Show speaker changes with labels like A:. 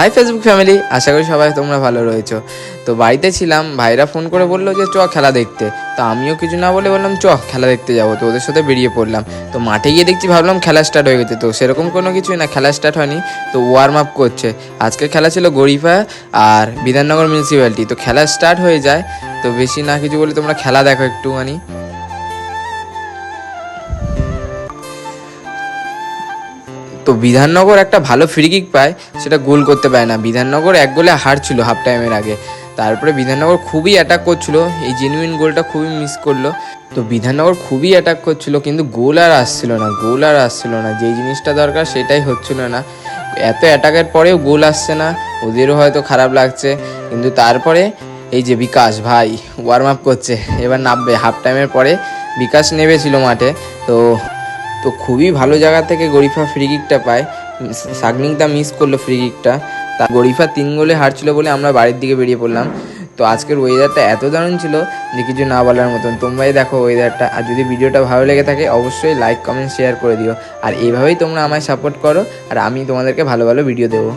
A: High Facebook family, আশা করি সবাই তোমরা ভালো রয়েছো। তো বাড়িতে ছিলাম, ভাইরা ফোন করে বললো যে চ খেলা দেখতে। তো আমিও কিছু না বলে বললাম চ খেলা দেখতে যাবো। তো ওদের সাথে বেরিয়ে পড়লাম। তো মাঠে গিয়ে দেখছি, ভাবলাম খেলা স্টার্ট হয়ে গেছে। তো সেরকম কোনো কিছুই না, খেলা স্টার্ট হয়নি। তো ওয়ার্ম আপ করছে। আজকের খেলা ছিল গরিফা আর বিধাননগর মিউনিসিপ্যালিটি। তো খেলা স্টার্ট হয়ে যায়। তো বেশি না কিছু বলে তোমরা খেলা দেখো একটুখানি। তো বিধাননগর একটা ভালো ফ্রি কিক পায়, সেটা গোল করতে পারে না। বিধাননগর 1 গোলে হারছিল হাফ টাইমের আগে। তারপরে বিধাননগর খুবই অ্যাটাক করছিল, এই জেনুইন গোলটা খুবই মিস করলো। তো বিধাননগর খুবই অ্যাটাক করছিল, কিন্তু গোল আর আসছিল না। যেই জিনিসটা দরকার সেটাই হচ্ছিল না। এত অ্যাটাকের পরেও গোল আসছে না, ওদেরও হয়তো খারাপ লাগছে। কিন্তু তারপরে এই যে বিকাশ ভাই ওয়ার্ম আপ করছে, এবার নামবে। হাফ টাইমের পরে বিকাশ নেমেছিল মাঠে। তো তো খুবই ভালো জায়গা থেকে গরিফা ফ্রি কিকটা পায়। সাগনিকটা মিস করলো ফ্রি কিকটা। তা গরিফা 3 গোলে হারছিল বলে আমরা বাড়ির দিকে বেরিয়ে পড়লাম। তো আজকের ওয়েদারটা এত দারুণ ছিল যে কিছু না বলার মতন। তোমরাই দেখো ওয়েদারটা। আর যদি ভিডিওটা ভালো লেগে থাকে অবশ্যই লাইক কমেন্ট শেয়ার করে দিও। আর এইভাবেই তোমরা আমায় সাপোর্ট করো, আর আমি তোমাদেরকে ভালো ভালো ভিডিও দেবো।